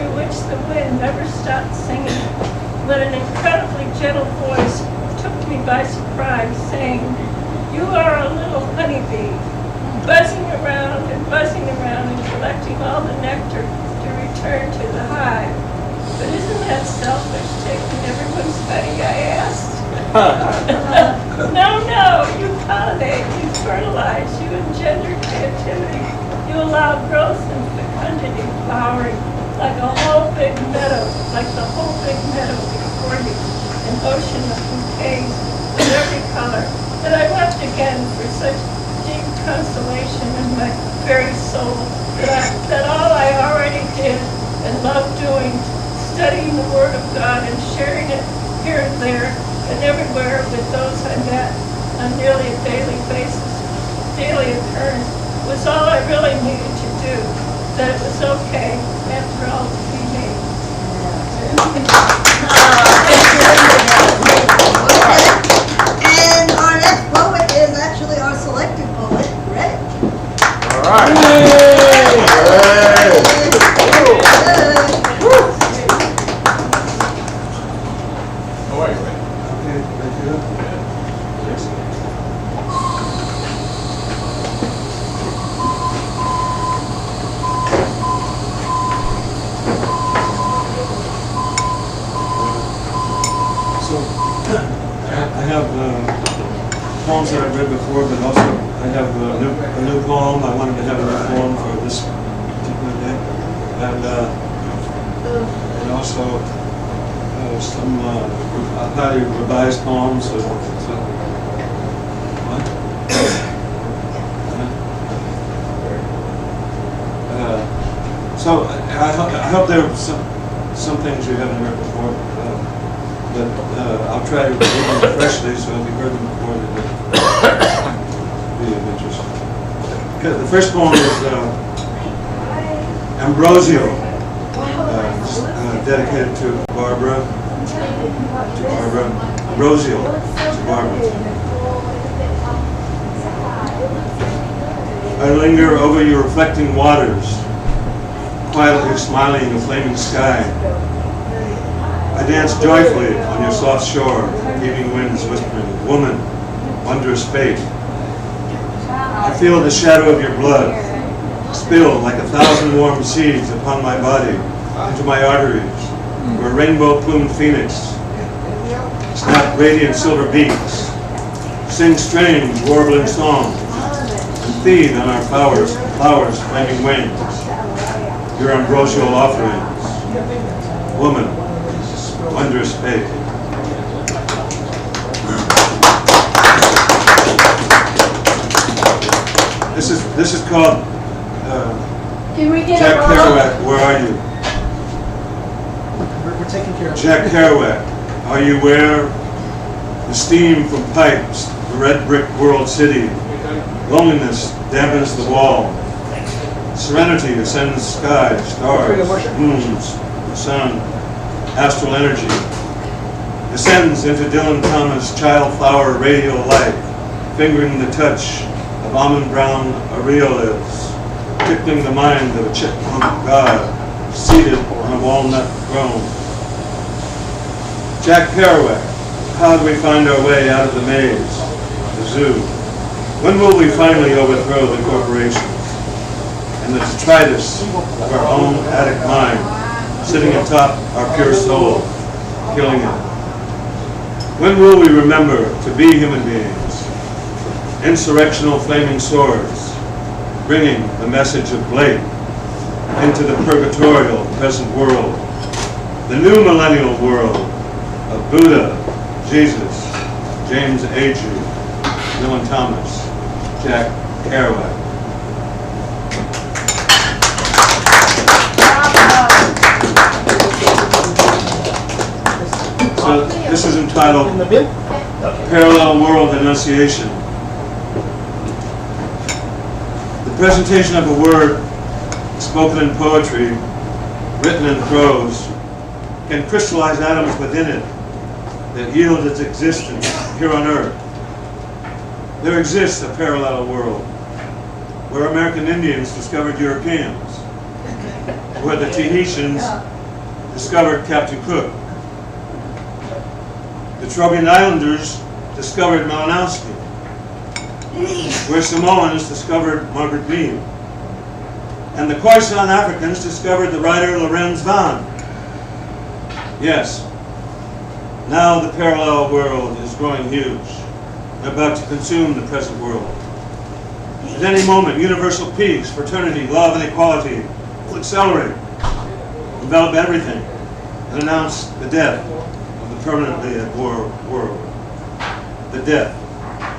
through which the wind never stopped singing, when an incredibly gentle voice took me by surprise, saying, "You are a little honeybee, buzzing around and collecting all the nectar to return to the hive. But isn't that selfish, taking everyone's honey?" I asked. No, you pollinate, you fertilize, you engender creativity, you allow growth and fecundity, flowering like the whole big meadow before you, an ocean of bouquets of every color. And I wept again for such deep consolation in my very soul that all I already did and loved doing, studying the Word of God and sharing it here and there and everywhere with those I met on nearly a daily occurrence, was all I really needed to do, that it was okay, after all, to be me. And our next poet is actually our selected poet, Greg. All right. How are you, Ray? Okay, thank you. So, I have poems that I've read before, but also I have a new poem. I wanted to have a new poem for this particular day, and also some highly revised poems. So I hope there are some things you haven't heard before, but I'll try to read them freshly, so if you heard them before, they'll be of interest. Okay, the first poem is Ambrosio, dedicated to Barbara. Ambrosio to Barbara. I linger over your reflecting waters, quietly smiling in a flaming sky. I dance joyfully on your soft shore, heaving winds whispering, "Woman, wondrous fate." I feel the shadow of your blood spill like 1,000 warm seeds upon my body, into my arteries, where rainbow-plumed phoenix snap radiant silver beaks, sing strange warbling songs, and feed on our flowers' flaming wings, your ambrosial offerings. Woman, wondrous fate. This is called Jack Kerouac, Where Are You? We're taking care of Jack Kerouac, are you where? The steam from pipes, the red brick world city. Loneliness dampens the wall. Serenity ascends sky, stars, moons, the sun, astral energy. Descends into Dylan Thomas' child flower radial light, fingering the touch of almond brown areolas, tickling the mind of a chipmunk god seated on a walnut throne. Jack Kerouac, how do we find our way out of the maze, the zoo? When will we finally overthrow the corporations and the detritus of our own attic mind, sitting atop our pure soul, killing it? When will we remember to be human beings, insurrectional flaming swords, bringing the message of Blake into the purgatorial present world, the new millennial world of Buddha, Jesus, James Agee, Dylan Thomas, Jack Kerouac. So this is entitled Parallel World Enunciation. The presentation of a word spoken in poetry, written in prose, can crystallize atoms within it that yield its existence here on Earth. There exists a parallel world where American Indians discovered Europeans, where the Tahitians discovered Captain Cook. The Trobriand Islanders discovered Malinowski, where Samoans discovered Margaret Mead. And the Khoisan Africans discovered the writer Lorenz Vaughan. Yes, now the parallel world is growing huge and about to consume the present world. At any moment, universal peace, fraternity, love, and equality will accelerate, envelop everything, and announce the death of the permanently at war world. The death,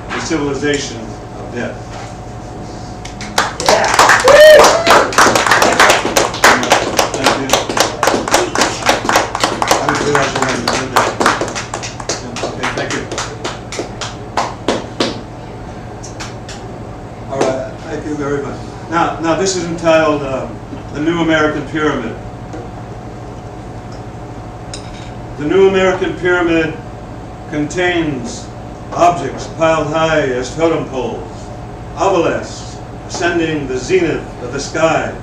the civilization of death. Thank you. I didn't realize you hadn't done that. Okay, thank you. All right, thank you very much. Now this is entitled The New American Pyramid. The New American Pyramid contains objects piled high as totem poles, obelisks ascending the zenith of the sky.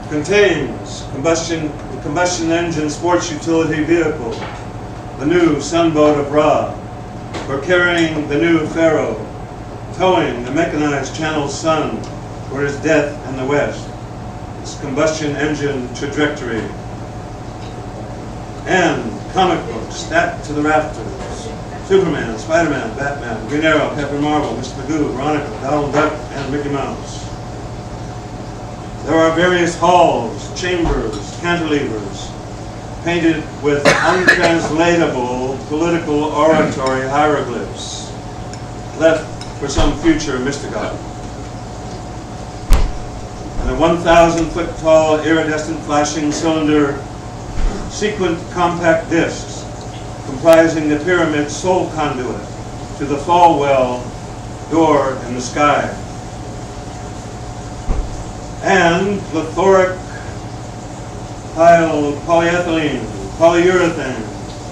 Contains the combustion engine sports utility vehicle, the new sunboat of Ra, for carrying the new Pharaoh, towing the mechanized Channel Sun for his death in the west, its combustion engine trajectory, and comic books stacked to the rafters. Superman, Spider-Man, Batman, Green Arrow, Captain Marvel, Mr. Magoo, Veronica, Donald Duck, and Mickey Mouse. There are various halls, chambers, cantilevers, painted with untranslatable political oratory hieroglyphs, left for some future mystigot. And a 1,000-foot tall, iridescent flashing cylinder, sequent compact discs, comprising the pyramid's sole conduit to the fall well door in the sky. And plethoric polyethylene, polyurethane,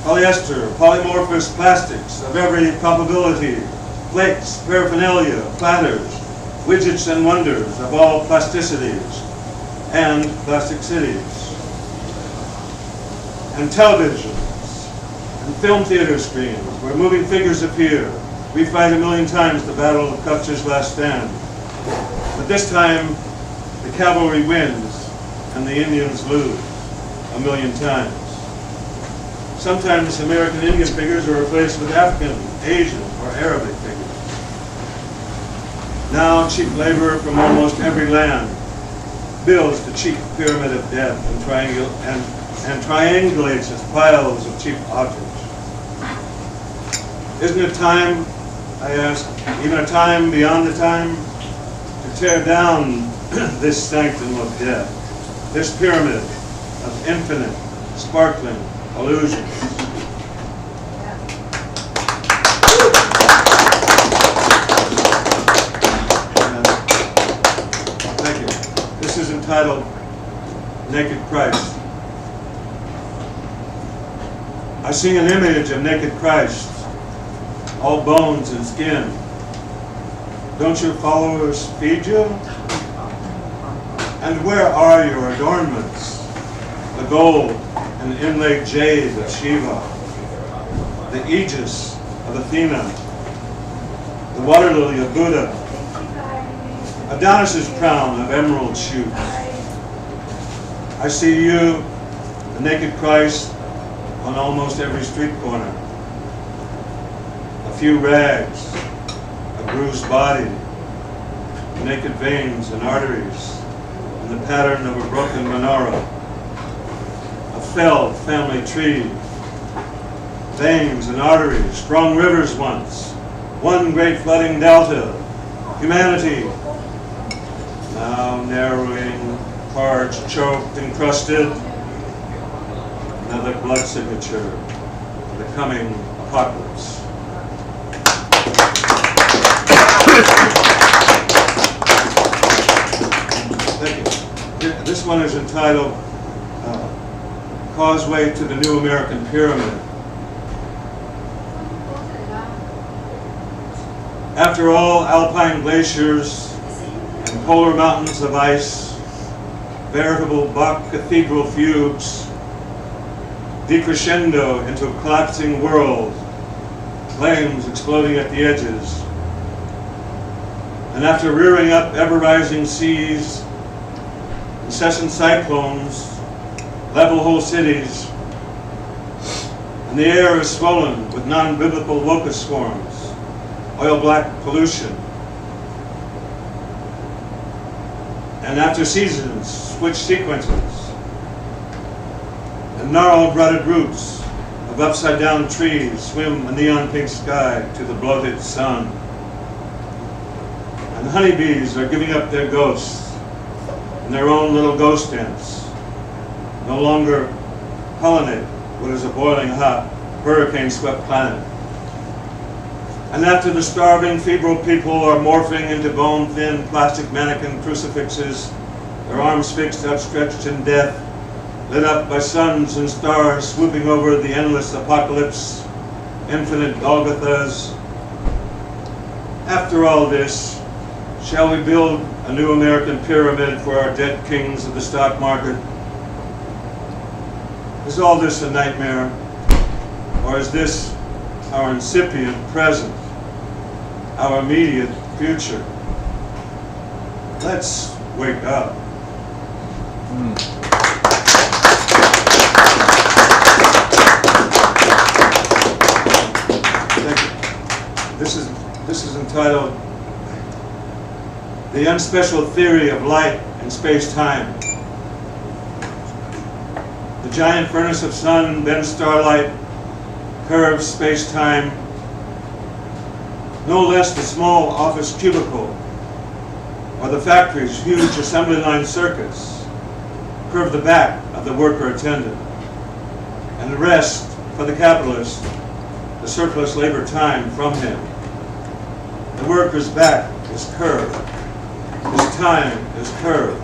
polyester, polymorphous plastics of every probability, flakes, paraphernalia, platters, widgets and wonders of all plasticities and plastic cities. And televisions, and film theater screens where moving figures appear. We fight 1,000,000 times the battle of Custer's Last Stand. But this time, the cavalry wins and the Indians lose 1,000,000 times. Sometimes American Indian figures are replaced with African, Asian, or Arabic figures. Now cheap labor from almost every land builds the cheap pyramid of death and triangulates its piles of cheap objects. Isn't it time, I ask, even a time beyond the time, to tear down this sanctum of death, this pyramid of infinite, sparkling illusions? Thank you. This is entitled Naked Christ. I see an image of naked Christ, all bones and skin. Don't your followers feed you? And where are your adornments? The gold and inlaid jade of Shiva, the aegis of Athena, the water lily of Buddha, Adonis's crown of emerald shoots. I see you, the naked Christ, on almost every street corner. A few rags, a bruised body, naked veins and arteries, and the pattern of a broken menorah. A felled family tree, veins and arteries, strong rivers once, one great flooding delta, humanity, now narrowing, parched, choked, encrusted. Another blood signature of the coming apocalypse. Thank you. This one is entitled Causeway to the New American Pyramid. After all alpine glaciers and polar mountains of ice, veritable Bach cathedral fugues, decrescendo into a collapsing world, flames exploding at the edges. And after rearing up ever-rising seas, incessant cyclones level whole cities, and the air is swollen with non-biblical locust swarms, oil-black pollution. And after seasons, switch sequences, and gnarled rutted roots of upside-down trees swim a neon-pink sky to the bloated sun. And honeybees are giving up their ghosts in their own little ghost dance, no longer pollinate what is a boiling hot, hurricane-swept planet. And after the starving, febrile people are morphing into bone-thin plastic mannequin crucifixes, their arms fixed, outstretched in death, lit up by suns and stars swooping over the endless apocalypse, infinite Golgothas. After all this, shall we build a new American pyramid for our dead kings of the stock market? Is all this a nightmare, or is this our incipient present, our immediate future? Let's wake up. This is entitled The Unspecial Theory of Light and Space-Time. The giant furnace of sun bends starlight, curves space-time. No less the small office cubicle or the factory's huge assembly line circuits curve the back of the worker attendant. And the rest, for the capitalist, the surplus labor time from him. The worker's back is curved. His time is curved.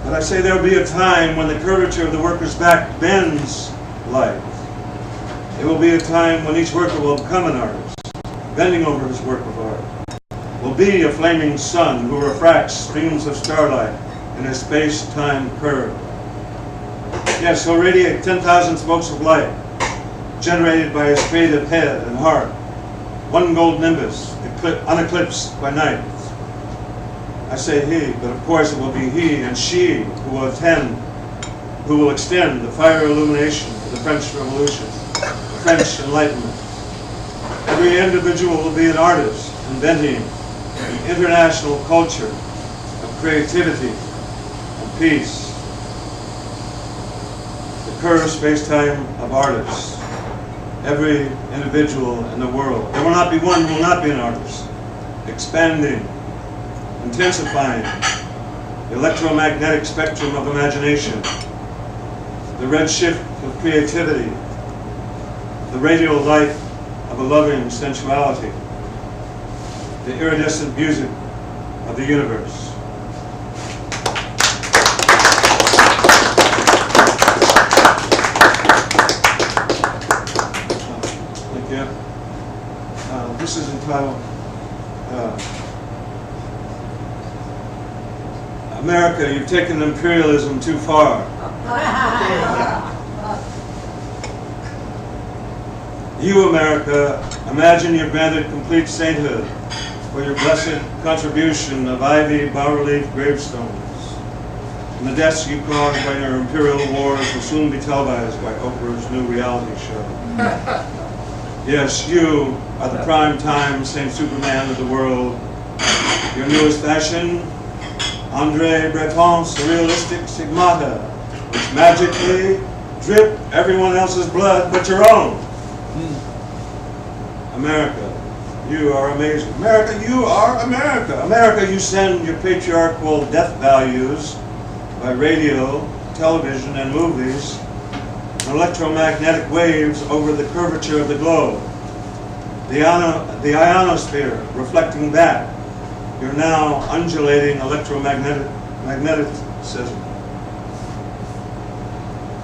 But I say there will be a time when the curvature of the worker's back bends light. It will be a time when each worker will become an artist, bending over his work of art. Will be a flaming sun who refracts streams of starlight in a space-time curve. Yes, he'll radiate 10,000 spokes of light, generated by his creative head and heart. One gold nimbus, uneclipsed by night. I say he, but of course it will be he and she who will extend the fire illumination of the French Revolution, the French Enlightenment. Every individual will be an artist, inventing an international culture of creativity and peace. The curved space-time of artists. Every individual in the world. There will not be one who will not be an artist. Expanding, intensifying the electromagnetic spectrum of imagination, the red shift of creativity, the radial light of a loving sensuality, the iridescent music of the universe. This is entitled America, You've Taken Imperialism Too Far. You, America, imagine you're granted complete sainthood for your blessed contribution of ivy, bas-relief gravestones. And the deaths you caused by your imperial wars will soon be televised by Oprah's new reality show. Yes, you are the prime-time Saint Superman of the world. Your newest fashion, André Breton's surrealistic stigmata, which magically drip everyone else's blood but your own. America, you are amazing. America, you are America. America, you send your patriarchal death values by radio, television, and movies, electromagnetic waves over the curvature of the globe. The ionosphere reflecting back your now undulating electromagnetism.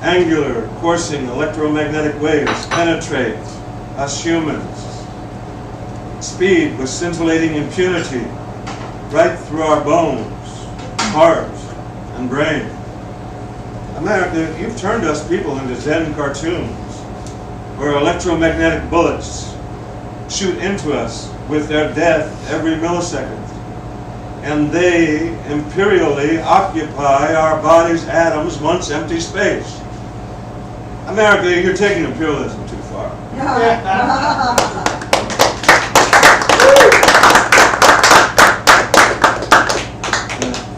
Angular, coursing electromagnetic waves penetrate us humans. Speed with scintillating impunity right through our bones, heart, and brain. America, you've turned us people into Zen cartoons, where electromagnetic bullets shoot into us with their death every millisecond. And they imperially occupy our body's atoms once empty space. America, you're taking imperialism too far.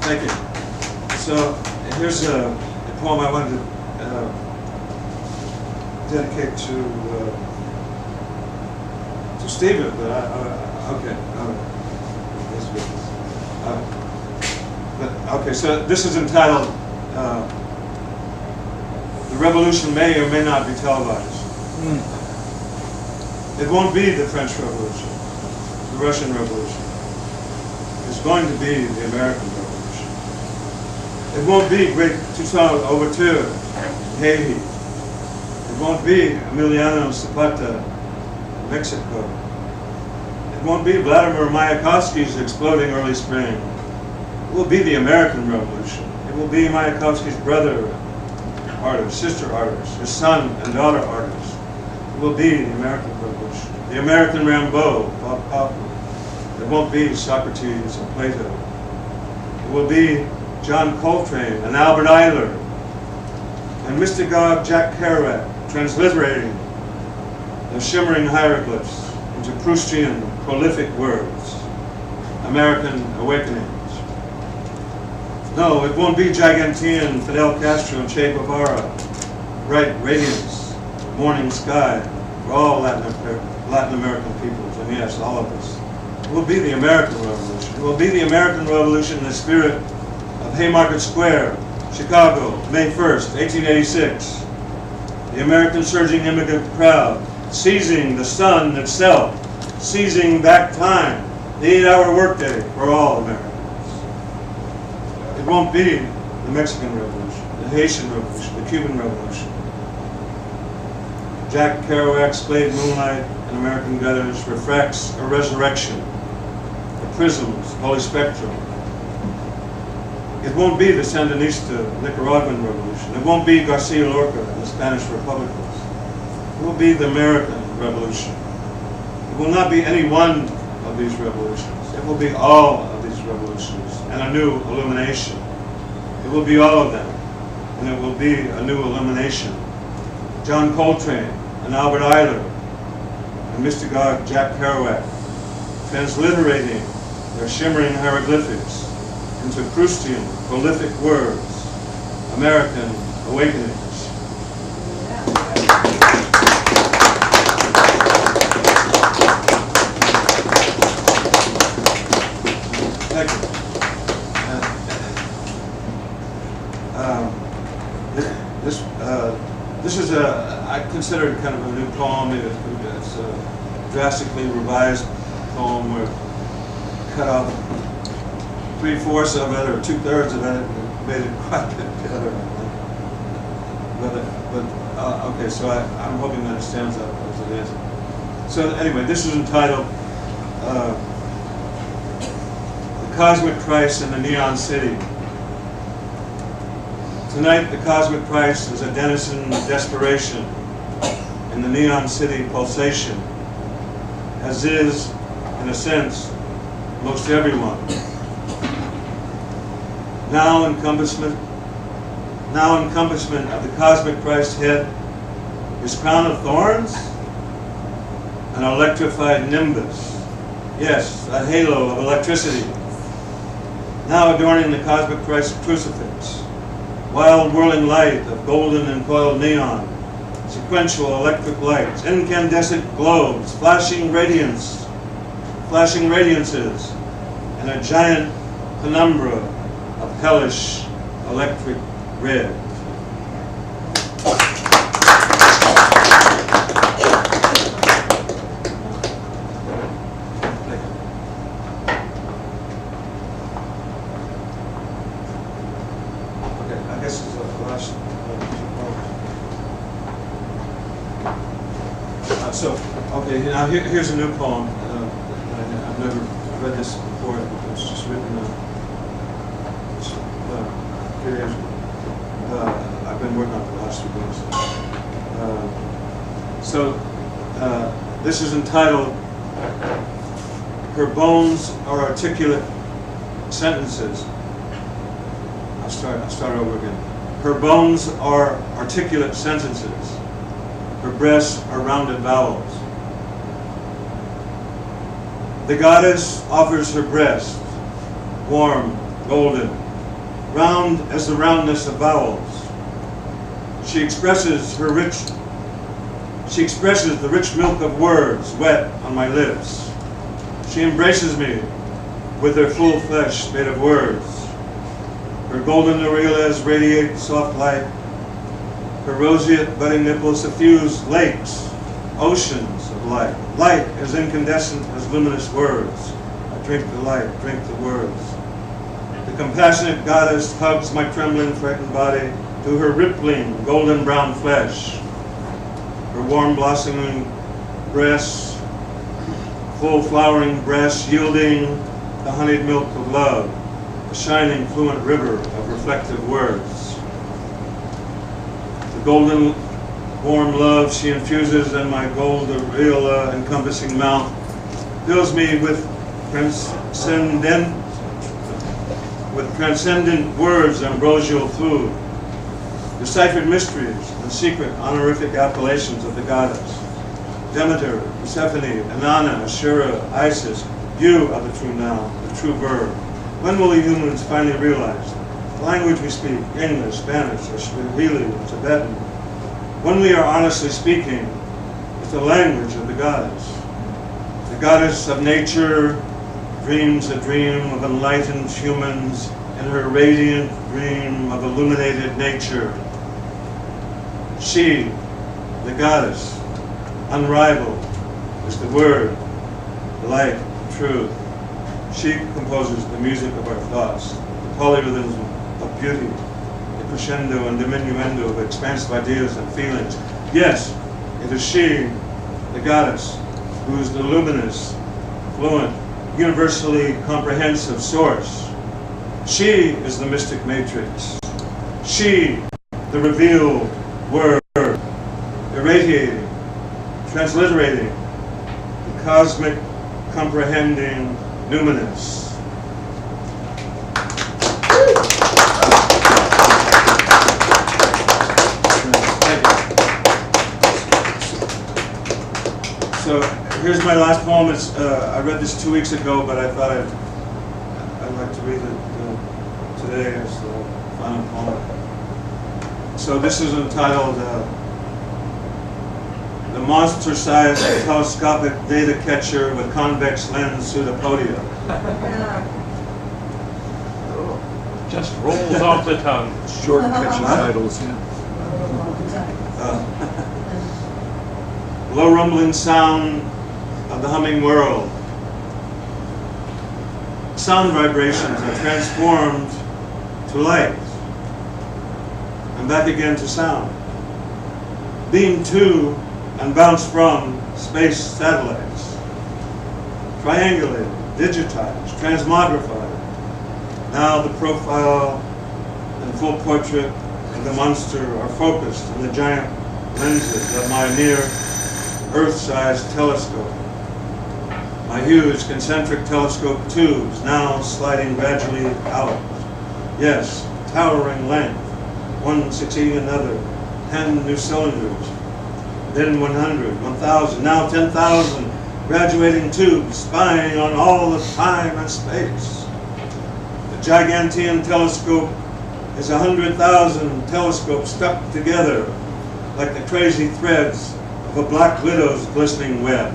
Thank you. So here's a poem I wanted to dedicate to Stephen, but okay. Okay, so this is entitled "The Revolution May or May Not Be Televised." It won't be the French Revolution, the Russian Revolution. It's going to be the American Revolution. It won't be Great Toussaint Overture in Haiti. It won't be Emiliano Zapata in Mexico. It won't be Vladimir Mayakovsky's exploding early spring. It will be the American Revolution. It will be Mayakovsky's brother artists, sister artists, his son and daughter artists. It will be the American Revolution. The American Rimbaud, Bob Kaufman. It won't be Socrates and Plato. It will be John Coltrane and Albert Ayler and mystagogue Jack Kerouac transliterating the shimmering hieroglyphs into Proustian prolific words. American Awakenings. No, it won't be Gigantean Fidel Castro and Che Guevara. Bright radiance, morning sky for all Latin American peoples, and yes, all of us. It will be the American Revolution. It will be the American Revolution in the spirit of Haymarket Square, Chicago, May 1st, 1886. The American surging immigrant crowd, seizing the sun itself, seizing back time, the 8-hour workday for all Americans. It won't be the Mexican Revolution, the Haitian Revolution, the Cuban Revolution. Jack Kerouac's Played Moonlight in American Gutters refracts a resurrection, the prisms, holy spectrum. It won't be the Sandinista Nicaraguan Revolution. It won't be Garcia Lorca and the Spanish Republicans. It will be the American Revolution. It will not be any one of these revolutions. It will be all of these revolutions and a new illumination. It will be all of them, and it will be a new illumination. John Coltrane and Albert Ayler and mystagogue Jack Kerouac transliterating their shimmering hieroglyphics into Proustian prolific words. American Awakenings. Thank you. This is I consider it kind of a new poem. It's a drastically revised poem where cut off 3/4 of it or 2/3 of it and made it quite a bit better. Okay, so I'm hoping that it stands up as it is. So anyway, this is entitled "The Cosmic Christ in the Neon City." Tonight, the cosmic Christ is a denizen of desperation in the neon city pulsation, as is, in a sense, most everyone. Now encompassment of the cosmic Christ's head, his crown of thorns, an electrified nimbus. Yes, a halo of electricity. Now adorning the cosmic Christ's crucifix. Wild whirling light of golden and coiled neon, sequential electric lights, incandescent globes, flashing radiances, and a giant penumbra of hellish electric red. Now here's a new poem. I've never read this before. It's just written a few days ago. I working on the last 2 books. This is entitled, Her Bones Are Articulate Sentences. I'll start over again. Her bones are articulate sentences. Her breasts are rounded vowels. The goddess offers her breast, warm, golden, round as the roundness of vowels. She expresses the rich milk of words wet on my lips. She embraces me with her full flesh made of words. Her golden areolas radiate soft light. Her roseate budding nipples suffuse lakes, oceans of light. Light as incandescent as luminous words. I drink the light, drink the words. The compassionate goddess hugs my trembling, frightened body to her rippling, golden brown flesh. Her warm blossoming breasts, full flowering breasts yielding the honeyed milk of love, a shining, fluent river of reflective words. The golden, warm love she infuses in my gold areola encompassing mouth fills me with transcendent words, ambrosial food, deciphered mysteries and secret honorific appellations of the goddess. Demeter, Persephone, Inanna, Ashura, Isis, you are the true noun, the true verb. When will the humans finally realize the language we speak, English, Spanish, or Swahili, or Tibetan, when we are honestly speaking, is the language of the goddess. The goddess of nature dreams a dream of enlightened humans in her radiant dream of illuminated nature. She, the goddess, unrivaled, is the word, the light, the truth. She composes the music of our thoughts, the polyrhythms of beauty, the crescendo and diminuendo of expansive ideas and feelings. Yes, it is she, the goddess, who is the luminous, fluent, universally comprehensive source. She is the mystic matrix. She, the revealed word, irradiating, transliterating, the cosmic, comprehending numinous. Thank you. So here's my last poem. It's, I read this 2 weeks ago, but I thought I'd like to read it today as the final poem. So this is entitled The Monster-Sized Telescopic Data Catcher with Convex Lens Pseudopodia. Just rolls off the tongue. Short catchy titles, yeah. Low rumbling sound of the humming world. Sound vibrations are transformed to light and back again to sound. Beamed to and bounced from space satellites. Triangulated, digitized, transmogrified. Now the profile and full portrait of the monster are focused in the giant lenses of my near Earth-sized telescope. My huge concentric telescope tubes now sliding gradually out. Yes, towering length, one succeeding another, 10 new cylinders, then 100, 1,000, now 10,000 graduating tubes spying on all of time and space. The gigantean telescope is 100,000 telescopes stuck together like the crazy threads of a black widow's glistening web.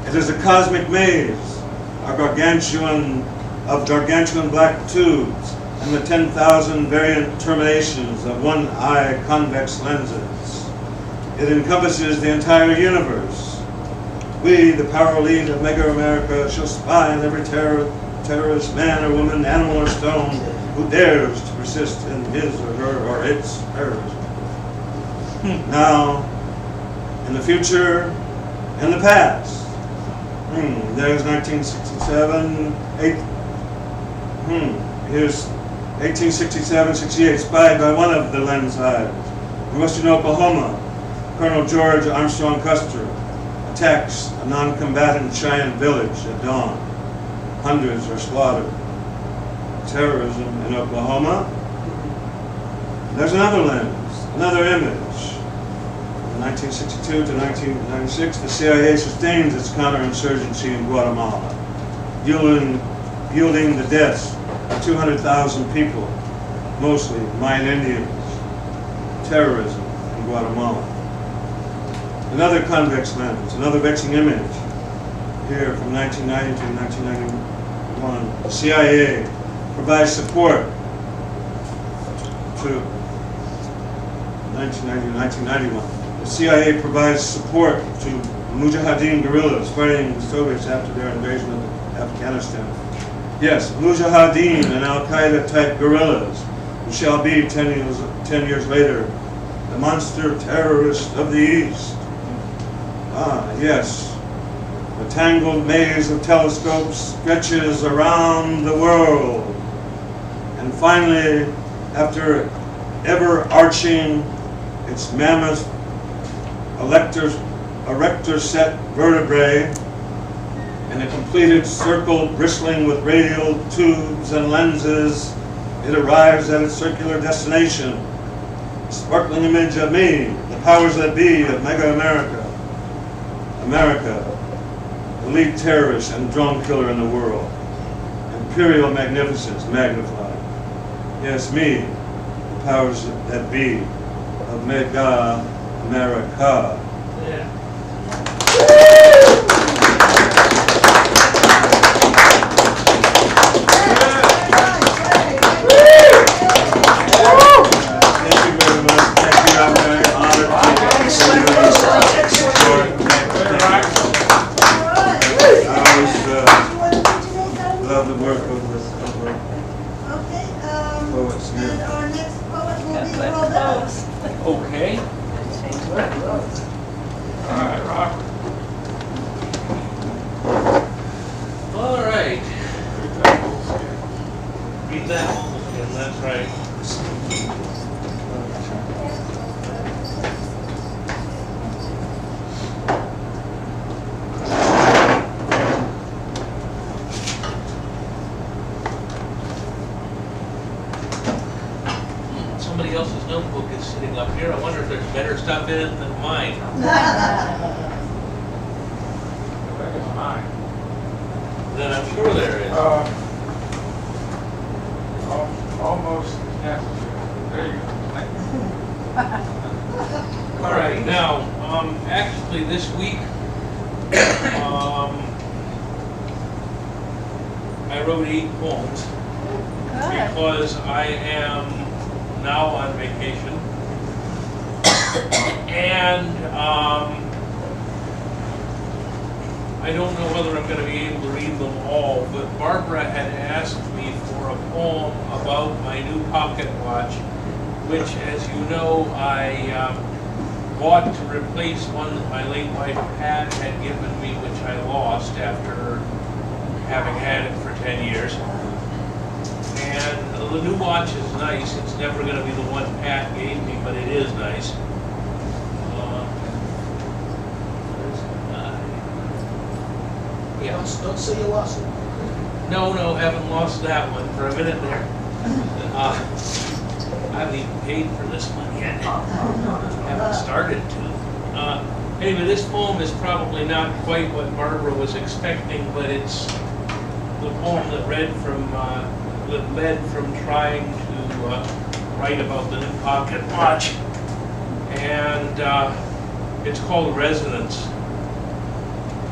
It is a cosmic maze of gargantuan black tubes and the 10,000 variant terminations of one-eye convex lenses. It encompasses the entire universe. We, the power elite of Mega America, shall spy on every terrorist man or woman, animal or stone, who dares to persist in his or her or its terrorism. Now, in the future, in the past. There's 1967, here's 1867-68, spied by one of the lens eyes. In western Oklahoma, Colonel George Armstrong Custer attacks a non-combatant Cheyenne village at dawn. Hundreds are slaughtered. Terrorism in Oklahoma. There's another lens, another image. From 1962 to 1996, the CIA sustains its counterinsurgency in Guatemala, yielding the deaths of 200,000 people, mostly Mayan Indians. Terrorism in Guatemala. Another convex lens, another vexing image. Here from 1990 to 1991, the CIA provides support to 1990 to 1991. The CIA provides support to Mujahideen guerrillas fighting the Soviets after their invasion of Afghanistan. Yes, Mujahideen and Al-Qaeda type guerrillas, who shall be 10 years later the monster terrorists of the East. Ah, yes. The tangled maze of telescopes stretches around the world. And finally, after ever-arching its mammoth erector set vertebrae in a completed circle bristling with radial tubes and lenses, it arrives at its circular destination. A sparkling image of me, the powers that be of Mega America. America, the lead terrorist and drone killer in the world. Imperial magnificence magnified. Yes, me, the powers that be of Mega America. Yeah. Thank you very much. Thank you. I'm very honored to support. I always love the work of Okay, poets and here. our next poet will be But Robert. close. Okay. All right, Robert. All right. Read that one again, that's right. Somebody else's notebook is sitting up here. I wonder if there's better stuff in it than mine. Then I'm sure there is. Almost necessary. There you go. All right, now, actually this week, I wrote 8 poems Good. because I am now on vacation. And I don't know whether I'm going to be able to read them all, but Barbara had asked me for a poem about my new pocket watch, which, as you know, I bought to replace one that my late wife Pat had given me, which I lost after having had it for 10 years. And the new watch is nice. It's never going to be the one Pat gave me, but it is nice. Yeah. Don't say you lost it. No, haven't lost that one for a minute there. I haven't even paid for this one yet. Haven't started to. Anyway, this poem is probably not quite what Barbara was expecting, but it's the poem that led from trying to write about the new pocket watch. And it's called Resonance.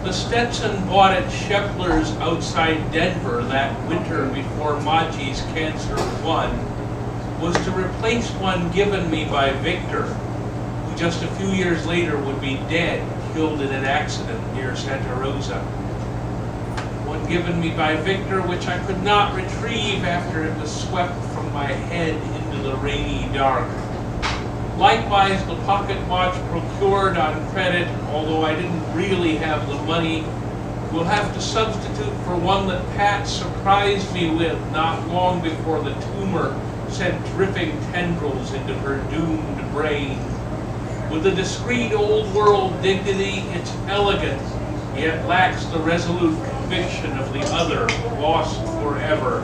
The Stetson bought at Shepler's outside Denver that winter before Machi's cancer won was to replace one given me by Victor, who just a few years later would be dead, killed in an accident near Santa Rosa. One given me by Victor which I could not retrieve after it was swept from my head into the rainy dark. Likewise, the pocket watch procured on credit, although I didn't really have the money, We'll have to substitute for one that Pat surprised me with not long before the tumor sent dripping tendrils into her doomed brain. With a discreet old-world dignity, it's elegant, yet lacks the resolute conviction of the other, lost forever.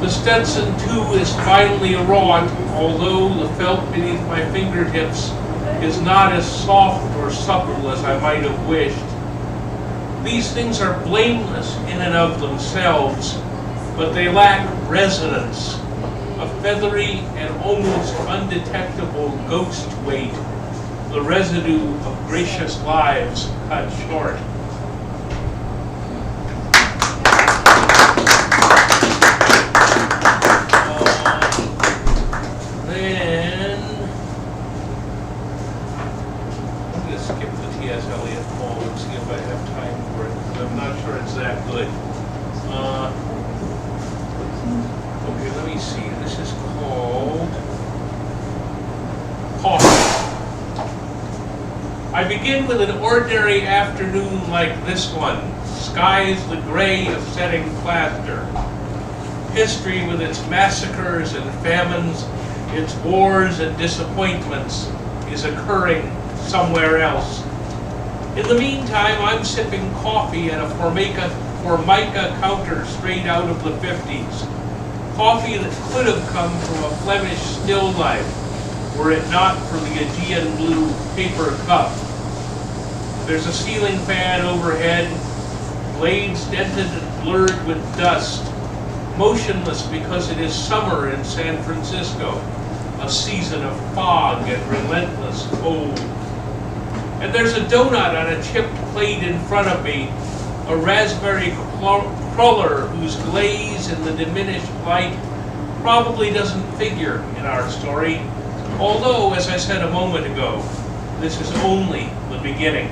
The Stetson, too, is finely wrought, although the felt beneath my fingertips is not as soft or supple as I might have wished. These things are blameless in and of themselves, but they lack resonance, a feathery and almost undetectable ghost weight, the residue of gracious lives cut short. Then, I'm going to skip the T.S. Eliot poem and see if I have time for it, because I'm not sure it's that good. Okay, let me see. This is called Coffee. I begin with an ordinary afternoon like this one. Skies the gray of setting plaster. History with its massacres and famines, its wars and disappointments, is occurring somewhere else. In the meantime, I'm sipping coffee at a Formica counter straight out of the 50s. Coffee that could have come from a Flemish still life, were it not for the Aegean blue paper cup. There's a ceiling fan overhead, blades dented and blurred with dust, motionless because it is summer in San Francisco, a season of fog and relentless cold. And there's a donut on a chipped plate in front of me, a raspberry cruller whose glaze in the diminished light probably doesn't figure in our story, although, as I said a moment ago, this is only the beginning.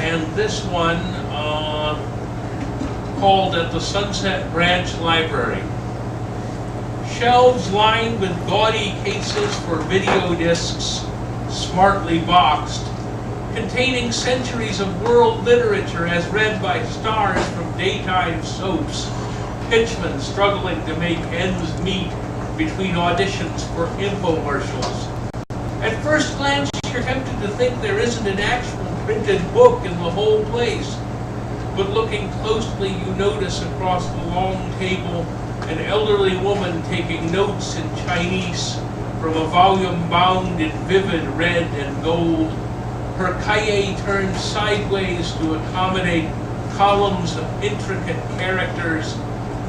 And this one, called At the Sunset Branch Library. Shelves lined with gaudy cases for video discs, smartly boxed, containing centuries of world literature as read by stars from daytime soaps, pitchmen struggling to make ends meet between auditions for infomercials. At first glance, you're tempted to think there isn't an actual printed book in the whole place, but looking closely, you notice across the long table an elderly woman taking notes in Chinese from a volume bound in vivid red and gold, her cahier turned sideways to accommodate columns of intricate characters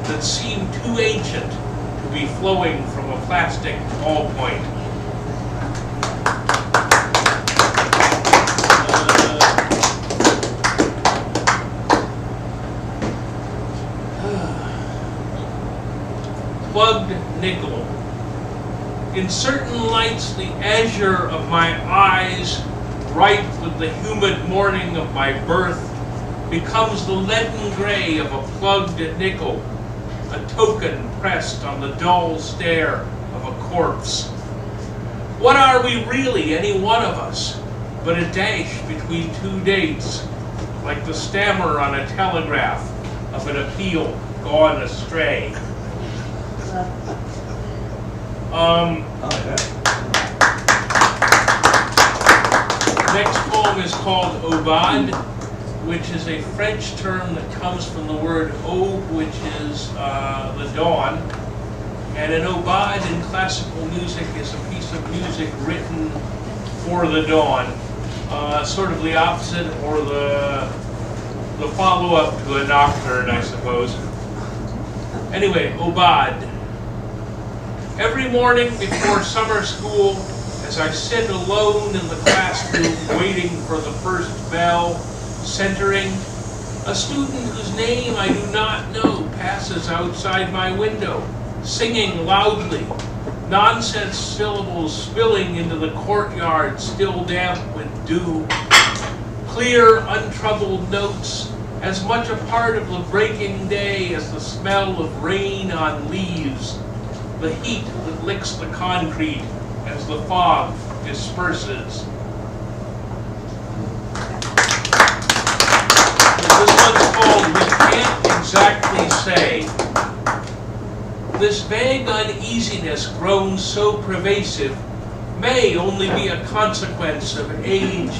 that seem too ancient to be flowing from a plastic ballpoint. Plugged nickel. In certain lights, the azure of my eyes, bright with the humid morning of my birth, becomes the leaden gray of a plugged nickel, a token pressed on the dull stare of a corpse. What are we really, any one of us, but a dash between two dates, like the stammer on a telegraph of an appeal gone astray? Next poem is called Aubade, which is a French term that comes from the word aube, which is the dawn. And an aubade in classical music is a piece of music written for the dawn, sort of the opposite or the follow-up to a nocturne, I suppose. Anyway, Aubade. Every morning before summer school, as I sit alone in the classroom waiting for the first bell, centering, a student whose name I do not know passes outside my window, singing loudly, nonsense syllables spilling into the courtyard still damp with dew, clear, untroubled notes, as much a part of the breaking day as the smell of rain on leaves, the heat that licks the concrete as the fog disperses. This one's called We Can't Exactly Say. This vague uneasiness grown so pervasive may only be a consequence of age.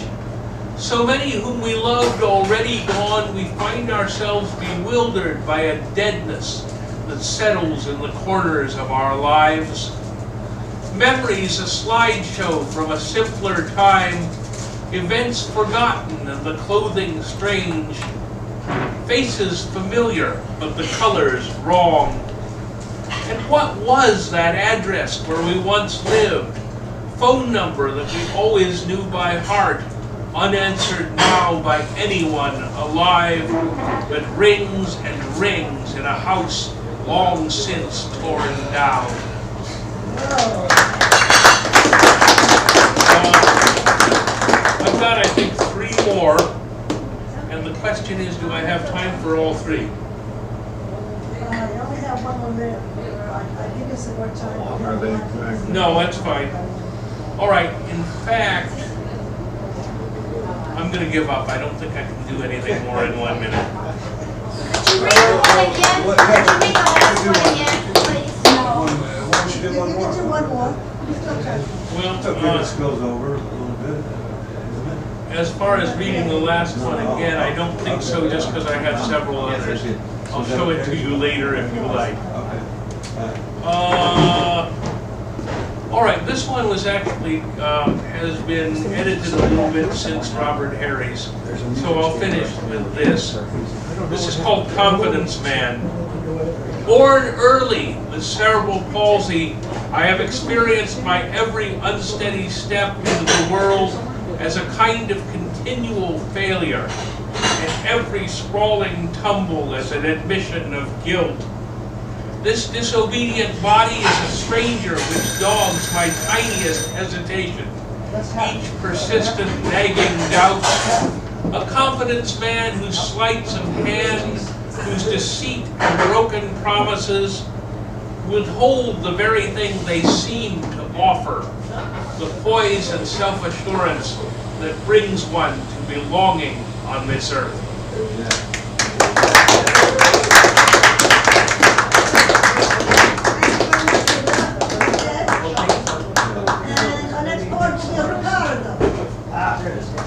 So many whom we loved already gone, we find ourselves bewildered by a deadness that settles in the corners of our lives. Memories a slideshow from a simpler time, events forgotten and the clothing strange, faces familiar but the colors wrong. And what was that address where we once lived? Phone number that we always knew by heart, unanswered now by anyone alive, but rings and rings in a house long since torn down. I've got, I think, 3 more, and the question is, do I have time for all 3? You only have one more minute. I think it's the more time. Are they? No, that's fine. All right, in fact, I'm going to give up. I don't think I can do anything more in 1 minute. Could you read the one again? Could you read the last one again, please? Why don't you do one You can do more? one more. It's okay. Well, It's okay, this goes over a little bit, isn't it? as far as reading the last one again, I don't think so, just because I have several others. I'll show it to you later if you like. Okay. All right, this one was actually, has been edited a little bit since Robert Harry's, so I'll finish with this. This is called Confidence Man. Born early with cerebral palsy, I have experienced my every unsteady step into the world as a kind of continual failure, and every sprawling tumble as an admission of guilt. This disobedient body is a stranger which dogs my tiniest hesitation, each persistent nagging doubt. A confidence man whose sleights of hand, whose deceit and broken promises withhold the very thing they seem to offer, the poise and self-assurance that brings one to belonging on this earth. And our next board will be Ricardo.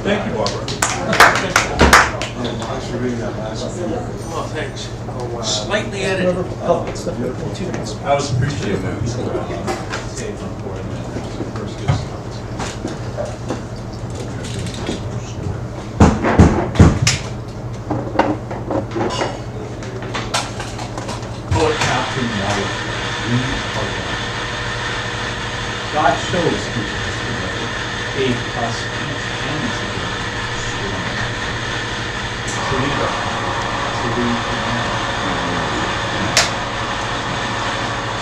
Thank you, Barbara. Thanks for reading that last one. Oh, thanks. Slightly edited. I was appreciative of Poet Captain White, God shows gave us each and Salute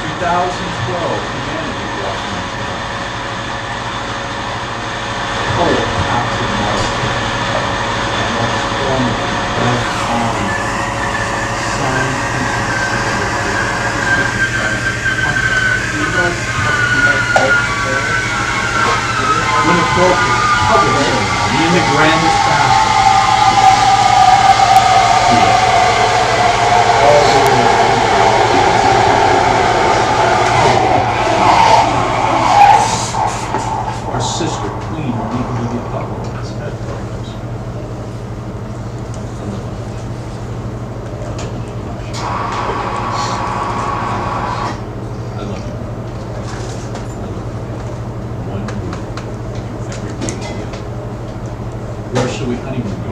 2012 Humanity Walking Poet Captain White, most formative, when appropriate, public, in the grandest fashion. Our sister, Queen Olivia Butler, has had programs. I love you. One every day together. Where shall we honeymoon go?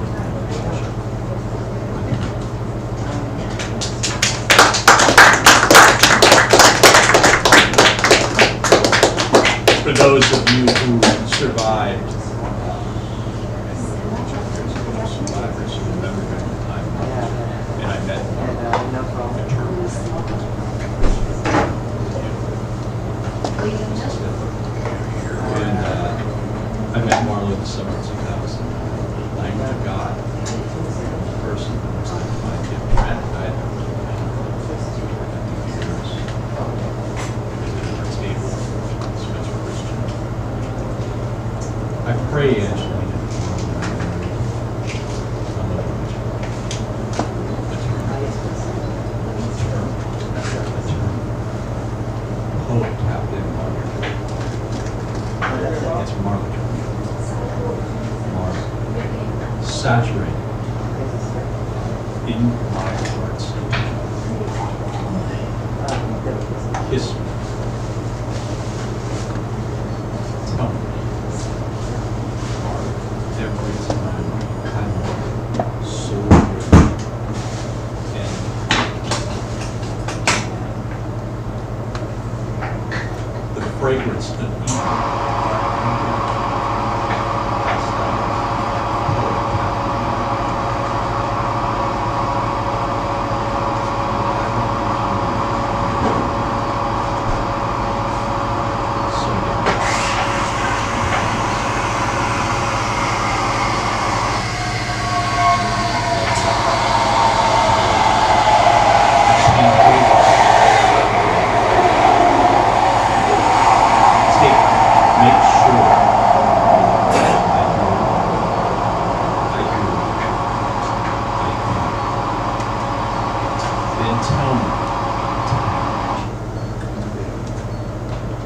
For those of you who survived, survivors who remember during the time, and I met and I met Marlo in the summer of 2000. Language of God, person, I had years. Table, Spencer Christian. Pray, Angelina. Poet Captain Margaret. It's Margaret. Margaret. Saturated in my heart's history. Tell me, every time I'm so good and the fragrance of evil.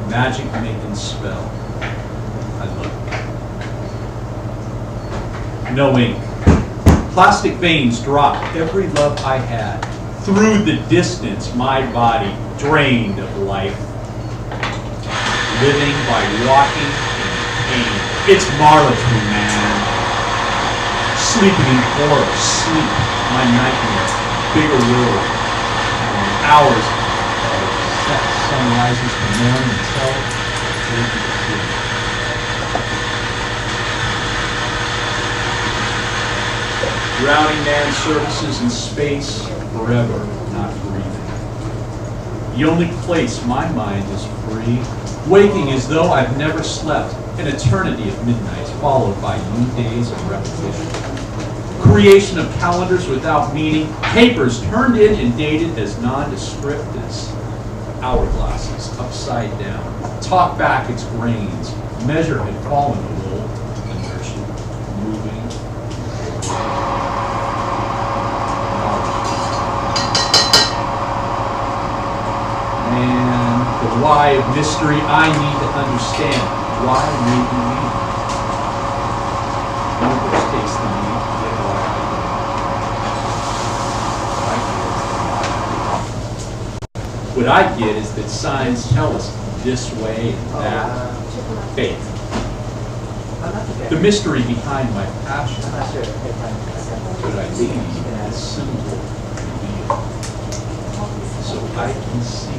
Magic making spell. I love it. No ink. Plastic veins dropped every love I had. Through the distance, my body drained of life. Living by walking in pain. It's Marlotry, man. Sleeping in horror, sleep, my nightmare. Bigger world. Hours of sunrises from morning until drowning man surfaces in space forever, not breathing. The only place my mind is free, waking as though I've never slept, an eternity of midnights followed by new days of repetition. Creation of calendars without meaning, papers turned in and dated as nondescript as hourglasses upside down. Talk back its grains, measure had fallen a little, inertia, moving. And the why of mystery I need to understand. Why maybe me? Universe takes the need, yet why I don't. What I get is that signs tell us this way and that. Faith. The mystery behind my passion. What I see is simple, revealed. So I can see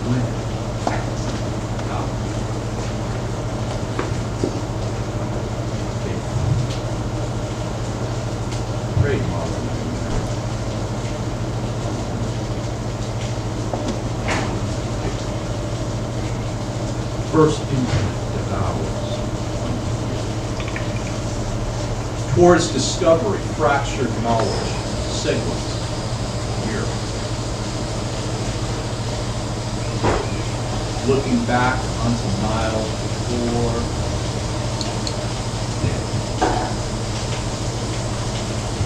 when. How. Faith. Pray, Father. First infinite devours. Towards discovery, fractured knowledge, segments, here. Looking back onto miles before,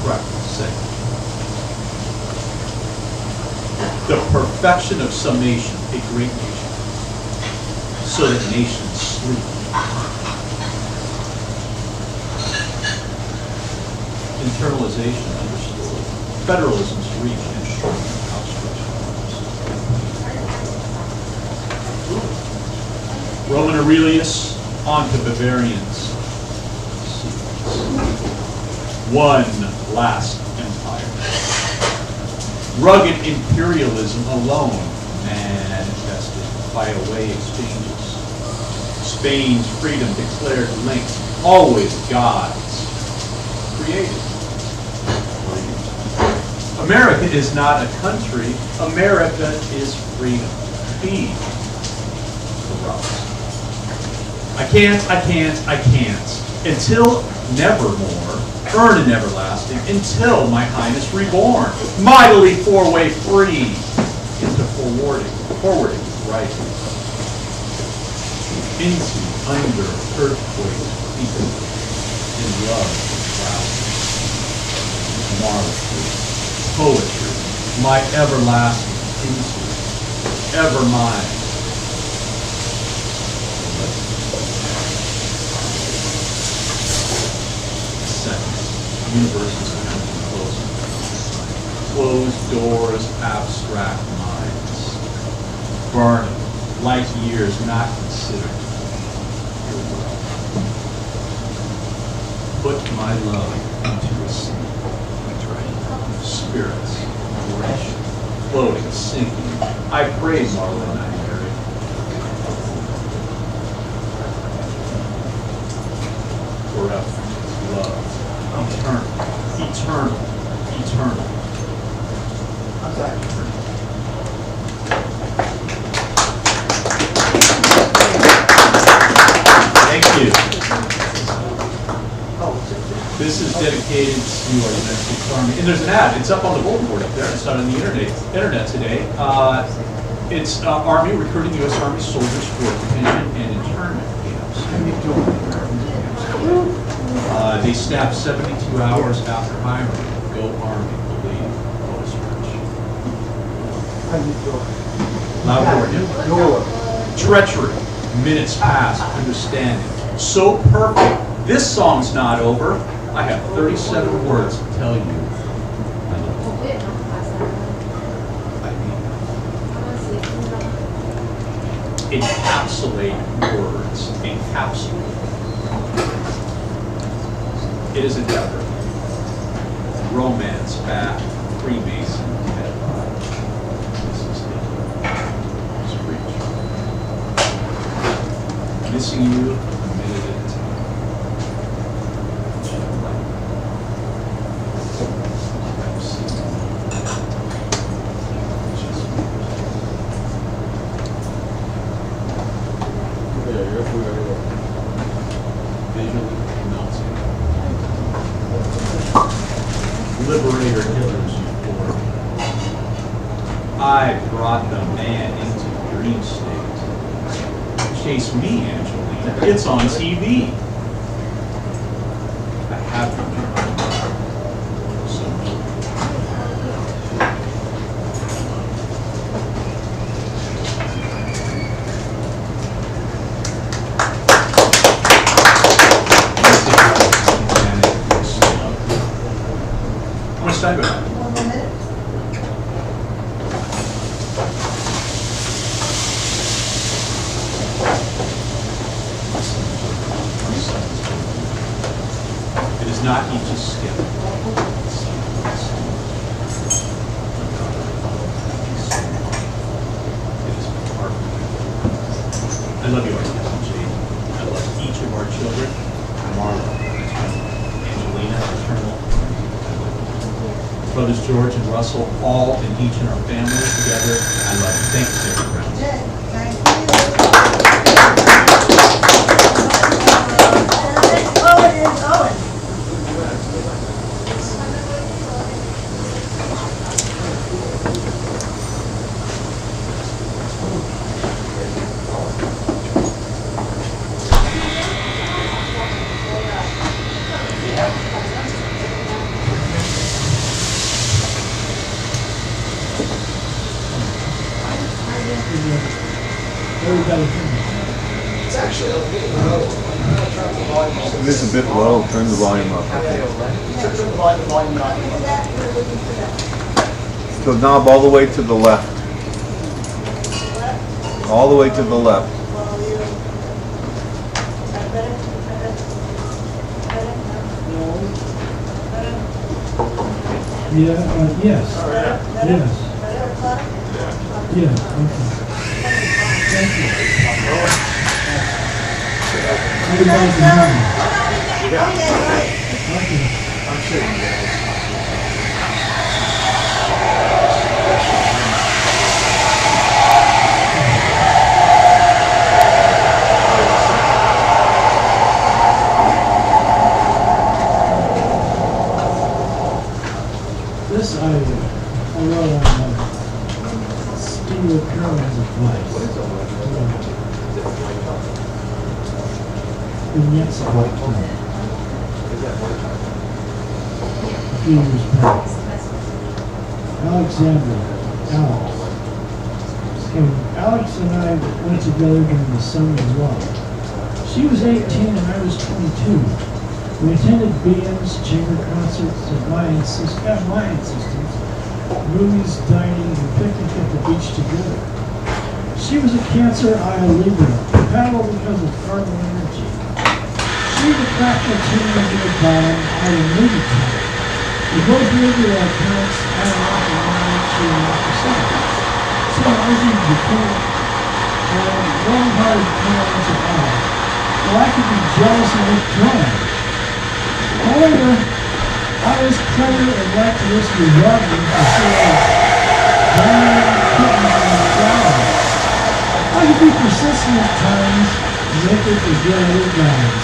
fractured segment. The perfection of summation, a great nation. So that nations sleep. Internalization understood. Federalism's reach and short outstretched arms. Roman Aurelius on to Bavarians. One last empire. Rugged imperialism alone manifested by away exchanges. Spain's freedom declared linked, always God's created. America is not a country, America is freedom. Be corrupt. I can't, until nevermore, earn an everlasting, until my highness reborn, mightily four-way free into forwarding rising. into, under, earthquakes, people, in love, clouds, marvelous, poetry, my everlasting into, ever mine. Second, universes coming closer. Closed doors, abstract minds. Burning, light years not considered. Your love. Put my love into a sea. Spirits, rushing, floating, sinking. I pray, Marlon, I marry. Forever, love, eternal, eternal, eternal. I'm sorry. Thank you. This is dedicated to our United States Army. And there's an ad. It's up on the bulletin board up there. It's not on the internet today. It's Army recruiting U.S. Army soldiers for pension and internment camps. They staff 72 hours after hiring. Go Army, believe. Lois Rich. Loud treachery. Minutes past. Understanding. So perfect. This song's not over. I have 37 words to tell you. I love you. I mean, encapsulate words. Encapsulate. It is endeavor. Romance back. Freemason. Pedophile. This is it. Screech. Missing you. A minute at a time. Liberator killers you for. I brought the man into the dream state. Chase me, Angelina. It's on TV. I have you. So how much time do I have? 1 more minute. It is not each a skip. It is part of it. I love you, Arthur Jade. I love each of our children. Marla, Angelina, eternal. Brothers George and Russell, all and each in our family together. I love you. Thank you, Sarah Brown. Thank you. Owen is Owen. It is a bit low. Turn the volume up. The knob all the way to the left. All the way to the left. Yeah, yes. Yes. Yeah, okay. Thank you. Everybody can hear me. Okay. This I wrote on Steve Kerman's advice. vignettes about a few years back. Alexandra, Alex. So Alex and I went together during the summer as well. She was 18 and I was 22. We attended bands, chamber concerts at my insistence, movies, dining, and picnic at the beach together. She was a Cancer, I a Libra, compatible because of cardinal energy. She was a practical tuner of the bottom, I a movie type. We both lived with our parents, I am off and married, she and after son. So I was in Japan, and warm-hearted parents of all. Well, I could be jealous and withdrawn. However, I was clever and liked to listen to Rodney for sales, dining, cooking, and flowers. I could be persistent at times and make her forget other guys.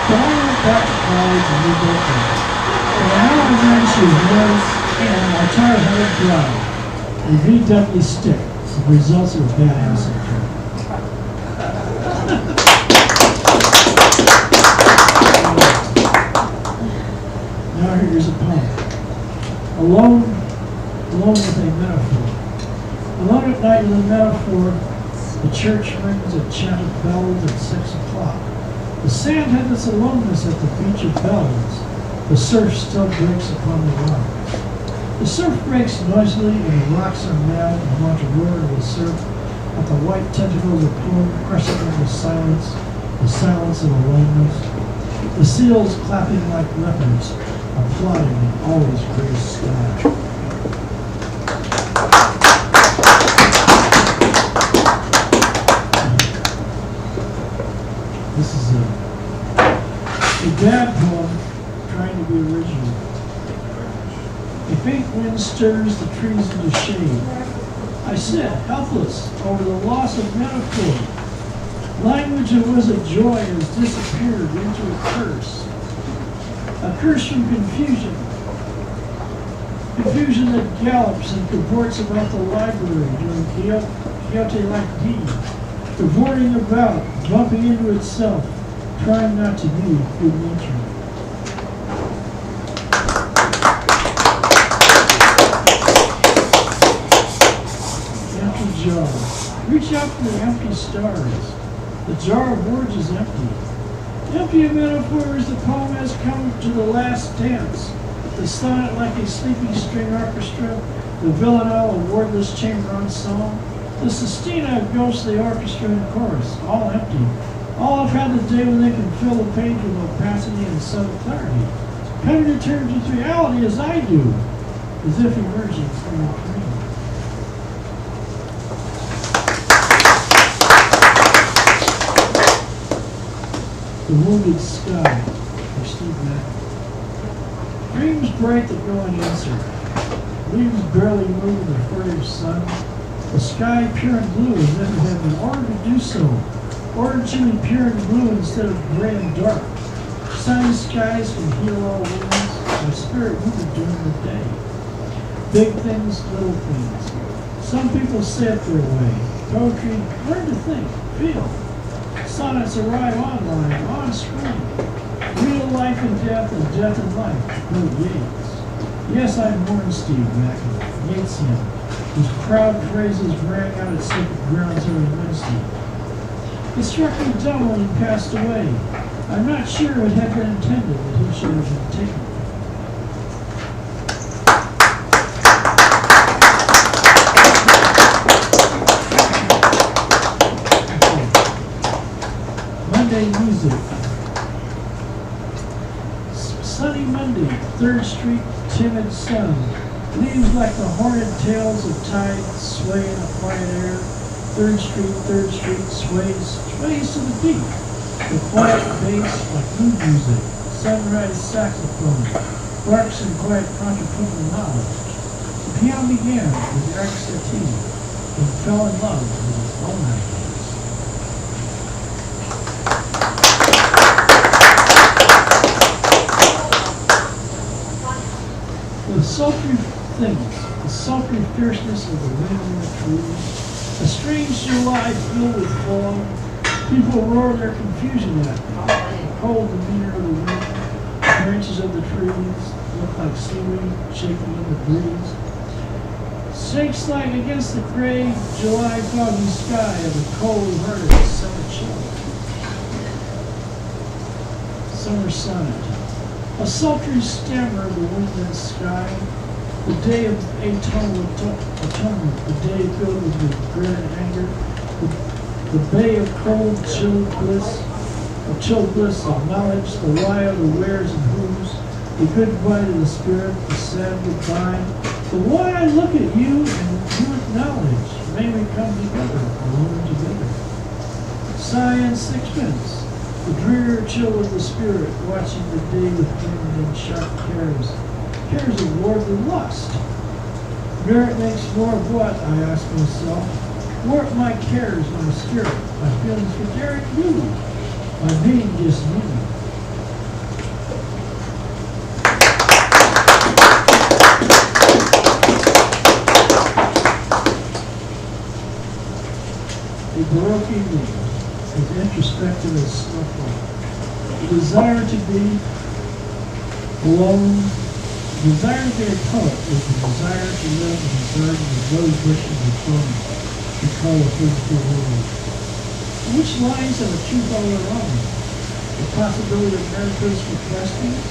But I went back to college and we both went. And now I learned she was nervous and I taught her how to drive. A VW stick, the results of a bad acid trip. Now here's a poem. Alone with a metaphor. Alone at night with a metaphor, the church rings a chant of bells at 6 o'clock. The sand had its aloneness at the beach of bells. The surf still breaks upon the rocks. The surf breaks noisily and the rocks are mad and want to roar to the surf, but the white tentacles of plume crushing into silence, the silence of aloneness. The seals clapping like leopards, applauding in always gray sky. This is a bad poem trying to be original. A faint wind stirs the trees into shade. I sit helpless over the loss of metaphor. Language that was a joy has disappeared into a curse. A curse from confusion. Confusion that gallops and cavorts about the library during Quixote-like deed. Cavorting about, bumping into itself, trying not to be good-natured. Empty jar. Reach out for the empty stars. The jar of words is empty. Empty of metaphors, the poem has come to the last dance. The sonnet like a sleeping string orchestra, the villanelle a wordless chamber ensemble, the sestina of ghostly orchestra and chorus, all empty. All have had the day when they can fill the page with opacity and subtle clarity, coming to terms with reality as I do, as if emerging from a dream. The Wounded Sky, by Steve Mack. Dreams bright that go unanswered. Leaves barely move in the furtive sun. The sky pure and blue as if it had been ordered to do so. Ordered to be pure and blue instead of gray and dark. Sunny skies can heal all wounds. My spirit wounded during the day. Big things, little things. Some people say it their way. Poetry, learn to think, feel. Sonnets arrive online, on screen. Real life and death and life. No Yeats. Yes, I mourn Steve Mack, Yeatsian, whose proud phrases rang out at sacred grounds every Wednesday. It struck me dumb when he passed away. I'm not sure it had been intended that he should have been taken. Monday music. Sunny Monday, 3rd Street, timid sun. Leaves like the horned tails of tide sway in a quiet air. 3rd Street, sways to the beat. The quiet bass like mood music. Sunrise saxophone, barks in quiet contrapuntal knowledge. The piano began with Eric Satie and fell in love with his own ideas. The sultry things, the sultry fierceness of the wind in the trees, a strange July filled with fog, People roar their confusion at me. The cold demeanor of the wind, the branches of the trees look like seaweed shaking in the breeze. Shakes like against the gray July foggy sky of a cold-hearted summer chill. Summer sonnet. A sultry stammer of the wind and sky. The day of atonement, the day filled with regret and anger. The bay of cold, chilled bliss of knowledge, the why of the wheres and whos, the goodbye to the spirit, the sad goodbye. The why I look at you and you acknowledge, may we come together, alone together. Sigh and sixpence, the drear chill of the spirit, watching the day with wind and sharp cares of worldly lust. Merit makes more of what, I ask myself. Warp my cares, my spirit, my feelings for daring you, my being just me. A Baroque evening, as introspective as snowfall. The desire to be alone, the desire to be a poet is the desire to live in a garden with rose bushes and flowers, to call a physical world. Which lines have a truth all around me? The possibility of metaphysical questions?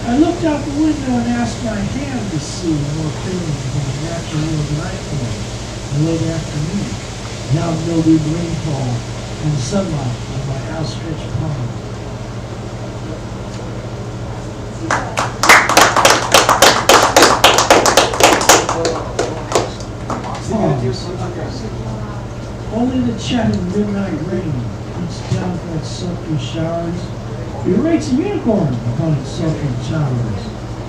I looked out the window and asked my hand to see more feelings than the natural world nightfall, the late afternoon. Now mildew rainfall and sunlight on my outstretched palm. Only the chatting midnight rain beats down from its sultry showers, berates a unicorn upon its sultry towers,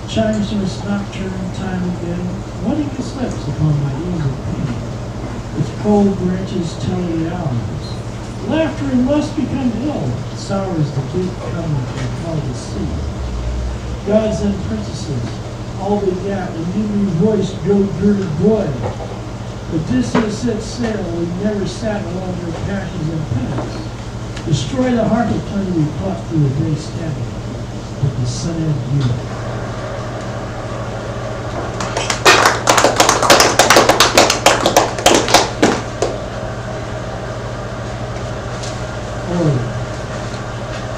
chimes to its nocturne time again, wetting its lips upon my ease of pain. Its cold branches tell the hours. Laughter and lust become ill, sours the deep current they call the sea. Gods and princesses, all begat a newly voiced goat-girded boy. Odysseus set sail, we never sat along their passions and penance. Destroy the heart of plenty we fought through the day standing, but the sun had you.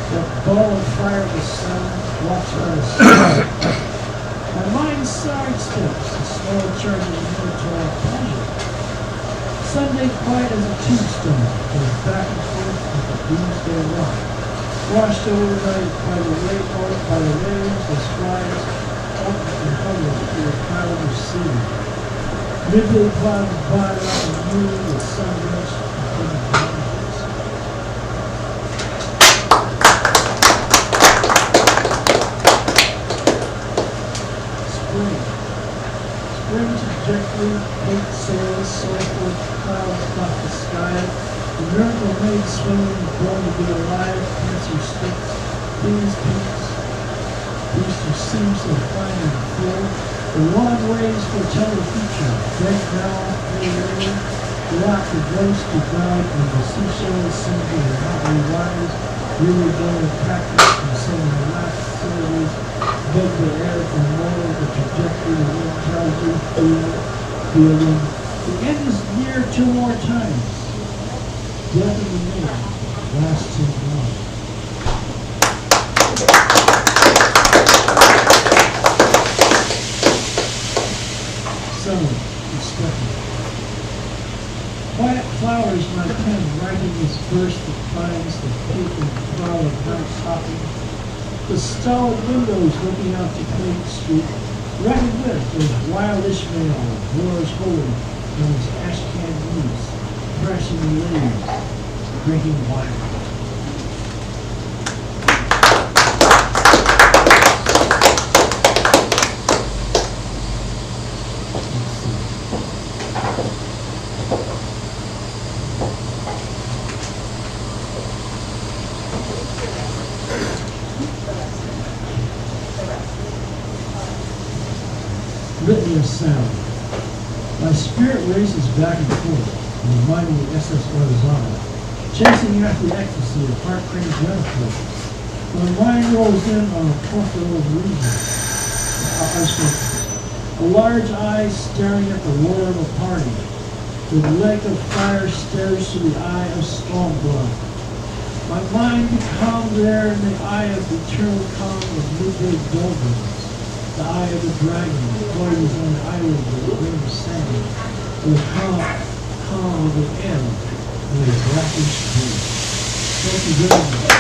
That ball of fire of the sun walks by the sky. My mind sidesteps the slow charging minotaur of pleasure. Sunday quiet as a tombstone goes back and forth with the doomsday rock. Washed overnight by the waves, the skies up and hover through a cloud of sea. Midday clouds bottom and moon with sun-drenched and mountains. Spring trajectory, pink sails, soulful clouds dot the sky. The miracle maid swimming, born to be alive, cancer sticks, these pinks, these who seem so fine and full. The long ways foretell the future, break now, pay later. Lock the ghost to guide, and the seashells sing to the mountain wise. Really going practice and singing the last syllables. Beg the air from more, the trajectory the wind tells you, feeling. The end is near 2 more times. Death in the main, last till dawn. Summer is Stephanie. Quiet flowers my pen, writing this verse that finds the peak and cloud of night hopping. The stolid windows looking out to Clayton Street, reckoned with those wild Ishmael, wars holy, and his ashcan youths, crashing the leaves, drinking wine. Litany of sound. My spirit races back and forth, reminding the SS Arizona, chasing after the ecstasy of heart cranes benefit. My mind rolls in on a peripheral region. A large eye staring at the lord of a party. The leg of fire stares through the eye of storm blood. My mind becomes there in the eye of the eternal calm of midday dolphins. The eye of the dragon poised on the island of the ring of sand. The calm of the end with a blackish blue. Thank you very much.